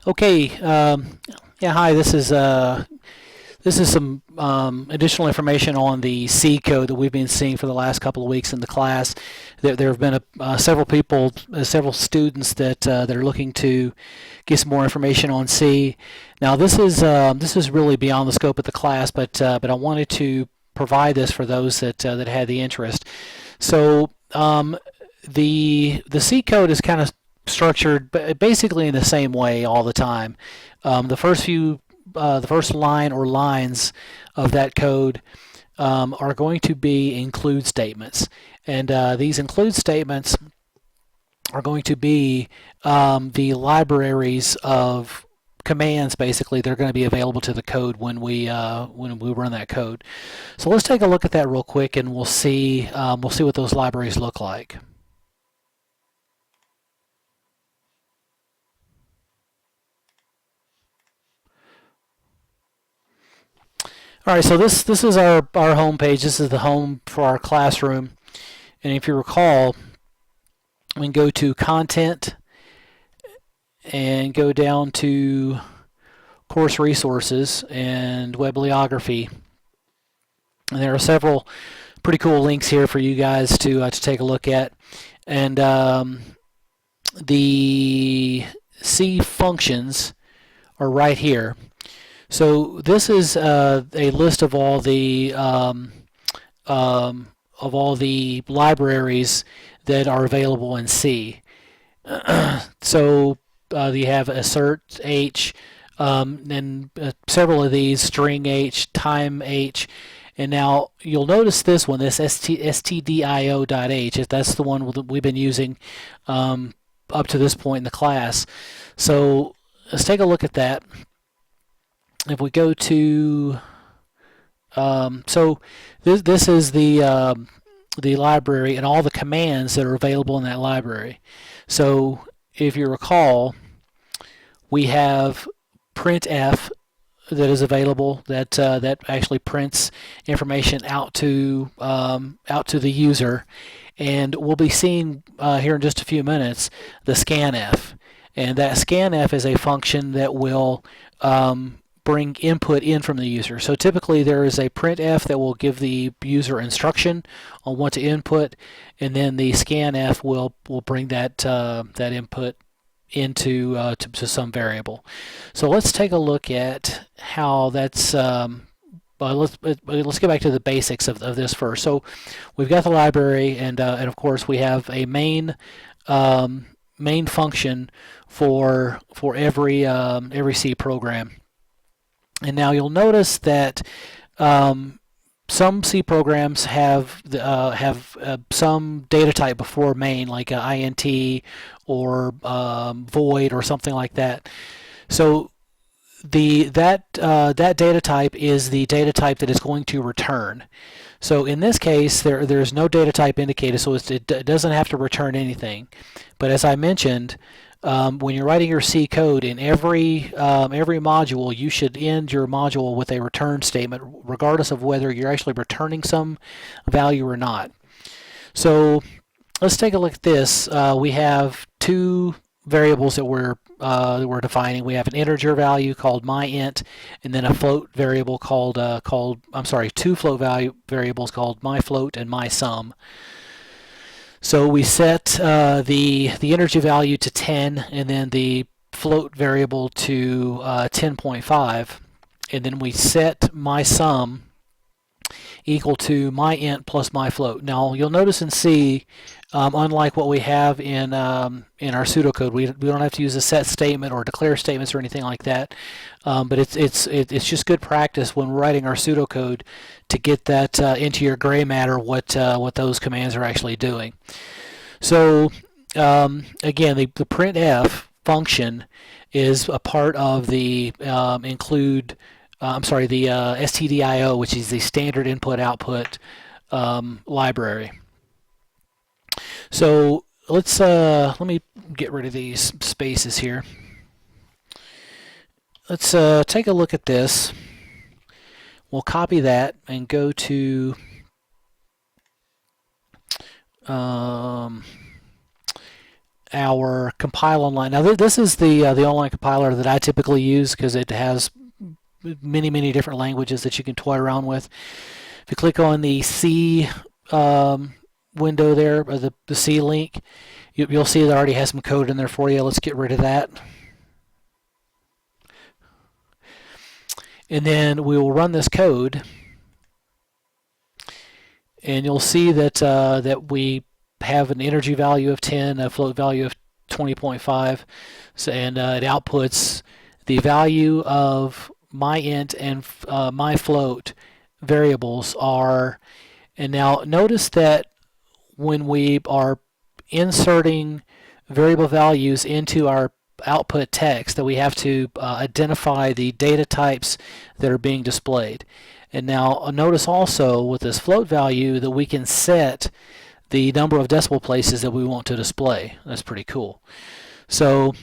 Okay, yeah, hi. This is some additional information on the C code that we've been seeing for the last couple of weeks in the class. There have been several people, several students that are looking to get some more information on C. Now, this is really beyond the scope of the class, but I wanted to provide this for those that had the interest. So the C code is kind of structured basically in the same way all the time. The first line or lines of that code are going to be include statements, and these include statements are going to be the libraries of commands. Basically, they're going to be available to the code when we run that code. So let's take a look at that real quick, and we'll see what those libraries look like. All right, so this is our home page. This is the home for our classroom, and if you recall, we can go to Content and go down to Course Resources and Bibliography, and there are several pretty cool links here for you guys to take a look at. And the C functions are right here. So this is a list of all the libraries that are available in C. So you have assert H, and several of these, string H, time H, and now you'll notice this one, this stdio.h. That's the one that we've been using up to this point in the class. So let's take a look at that. If we go to, so this is the library and all the commands that are available in that library. So if you recall, we have Printf that is available that actually prints information out to the user, and we'll be seeing here in just a few minutes the Scanf, and that Scanf is a function that will bring input in from the user. So typically there is a printf that will give the user instruction on what to input, and then the scanf will bring that input into to some variable. So let's take a look at how that's. Let's get back to the basics of this first. So we've got the library, and of course we have a main function for every C program. And now you'll notice that some C programs have some data type before main, like int or void or something like that. So that data type is the data type that is going to return. So in this case, there's no data type indicated, so it doesn't have to return anything. But as I mentioned, when you're writing your C code, in every module, you should end your module with a return statement, regardless of whether you're actually returning some value or not. So let's take a look at this. We have two variables that we're defining. We have an integer value called myInt, and then a float variable called two float variables called myFloat and mySum. So we set the integer value to 10, and then the float variable to 10.5, and then we set mySum equal to myInt plus myFloat. Now you'll notice in C, unlike what we have in our pseudocode, we don't have to use a set statement or declare statements or anything like that. But it's just good practice when we're writing our pseudocode to get that into your gray matter what those commands are actually doing. So again, the printf function is a part of the the stdio, which is the standard input-output library. So let me get rid of these spaces here. Let's take a look at this. We'll copy that and go to our compile online. Now this is the online compiler that I typically use because it has many different languages that you can toy around with. If you click on the C window there, or the C link, you'll see it already has some code in there for you. Let's get rid of that. And then we will run this code, and you'll see that that we have an energy value of 10, a float value of 20.5, so, and it outputs the value of my int and my float variables are. And now notice that when we are inserting variable values into our output text, that we have to identify the data types that are being displayed. And now notice also with this float value that we can set the number of decimal places that we want to display. That's pretty cool. So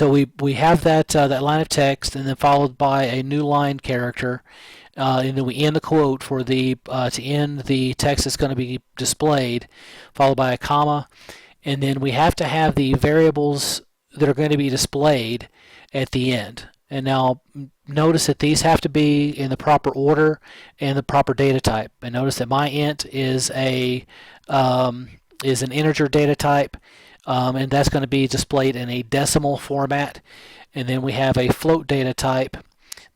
we have that that line of text, and then followed by a new line character, and then we end the quote for the to end the text that's going to be displayed, followed by a comma, and then we have to have the variables that are going to be displayed at the end. And now notice that these have to be in the proper order and the proper data type. And notice that my int is an integer data type, and that's going to be displayed in a decimal format. And then we have a float data type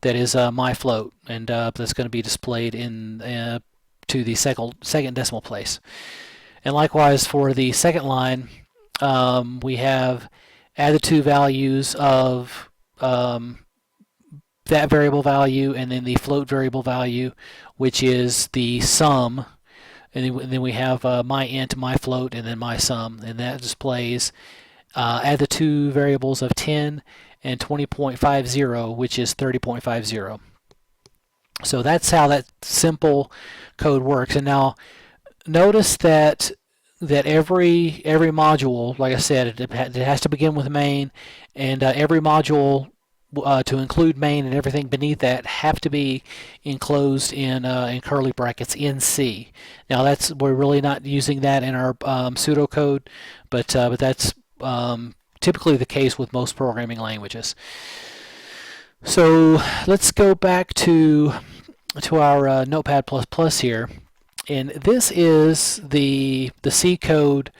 that is my float, and that's going to be displayed in to the second decimal place. And likewise for the second line, we have add the two values of that variable value and then the float variable value, which is the sum, and then we have my int, my float, and then my sum, and that displays add the two variables of 10 and 20.50, which is 30.50. So that's how that simple code works. And now notice that every module, like I said, it has to begin with main, and every module to include main and everything beneath that have to be enclosed in curly brackets in C. Now we're really not using that in our pseudocode, but that's typically the case with most programming languages. So let's go back to our Notepad++ here, and this is the C code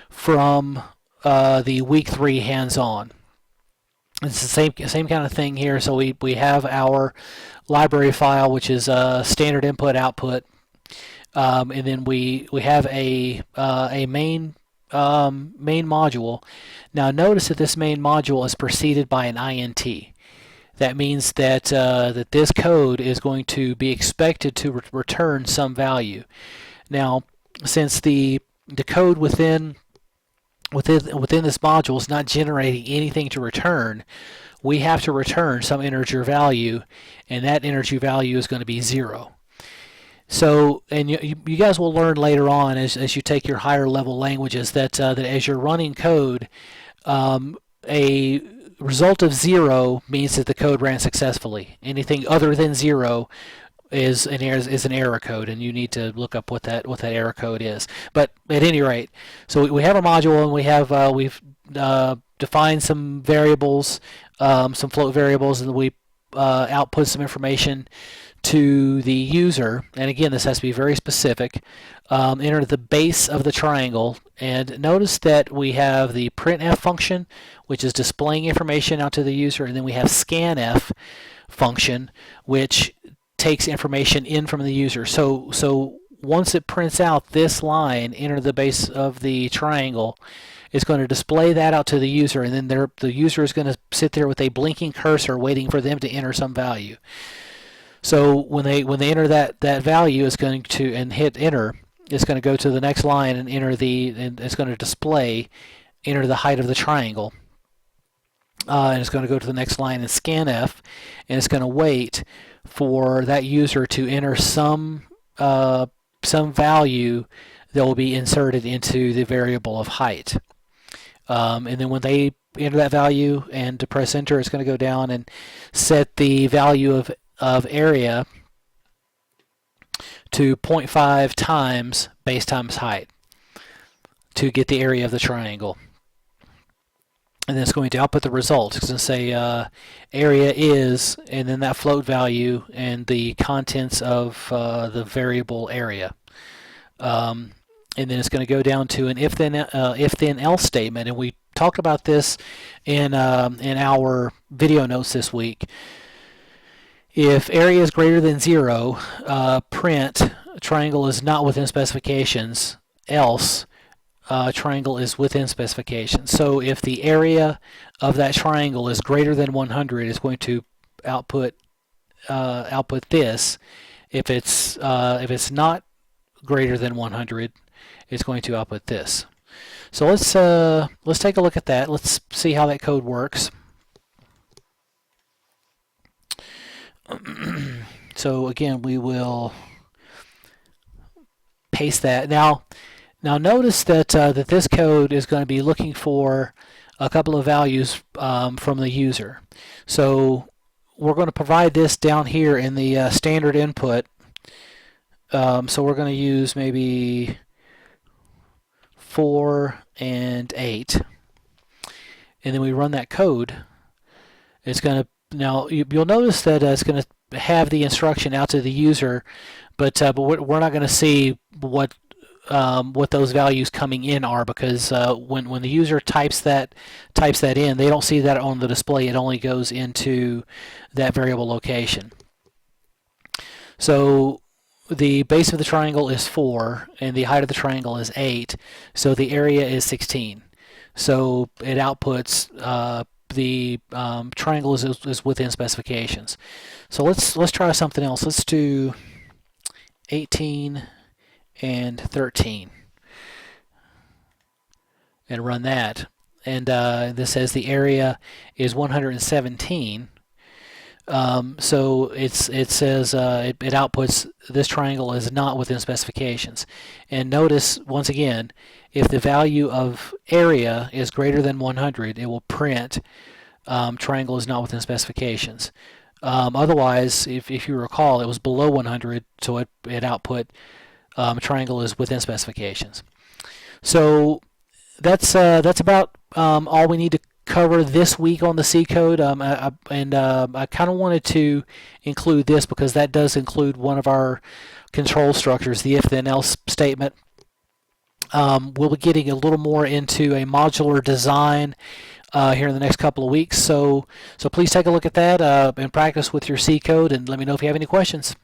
from the week 3 hands-on. It's the same kind of thing here. So we have our library file, which is standard input output, and then we have a main module. Now notice that this main module is preceded by an int. That means that that this code is going to be expected to return some value. Now, since the code within this module is not generating anything to return, we have to return some integer value, and that integer value is going to be 0. So, and you guys will learn later on as you take your higher level languages that as you're running code, a result of 0 means that the code ran successfully. Anything other than 0 is an error code, and you need to look up what that error code is. But at any rate, so we have a module, and we've defined some variables, some float variables, and we output some information to the user. And again, this has to be very specific. Enter the base of the triangle, and notice that we have the printf function, which is displaying information out to the user, and then we have scanf function, which takes information in from the user. So once it prints out this line, enter the base of the triangle, it's going to display that out to the user, and then the user is going to sit there with a blinking cursor waiting for them to enter some value. So when they enter that value, it's going to, and hit enter, it's going to go to the next line and and it's going to display enter the height of the triangle. And it's going to go to the next line in scanf, and it's going to wait for that user to enter some value that will be inserted into the variable of height. And then when they enter that value and to press enter, it's going to go down and set the value of area to 0.5 times base times height to get the area of the triangle. and then it's going to output the result. It's going to say area is, and then that float value and the contents of the variable area. And then it's going to go down to an if-then else statement, and we talked about this in our video notes this week. If area is greater than 0, print triangle is not within specifications, else triangle is within specifications. So if the area of that triangle is greater than 100, it's going to output this. If it's not greater than 100, it's going to output this. So let's take a look at that. Let's see how that code works. So again, we will paste that. Now notice that that this code is going to be looking for a couple of values from the user. So we're going to provide this down here in the standard input. So we're going to use maybe 4 and 8, and then we run that code. It's going to, now you'll notice that it's going to have the instruction out to the user, but we're not going to see what those values coming in are, because when the user types that in, they don't see that on the display. It only goes into that variable location. So the base of the triangle is 4, and the height of the triangle is 8, so the area is 16. So it outputs the triangle is within specifications. So let's try something else. Let's do 18 and 13 and run that. And this says the area is 117. So it says it outputs this triangle is not within specifications. And notice once again, if the value of area is greater than 100, it will print triangle is not within specifications. Otherwise, if you recall, it was below 100, so it output triangle is within specifications. So that's about all we need to cover this week on the C code. I kind of wanted to include this because that does include one of our control structures, the if-then-else statement. We'll be getting a little more into a modular design here in the next couple of weeks. So please take a look at that and practice with your C code, and let me know if you have any questions.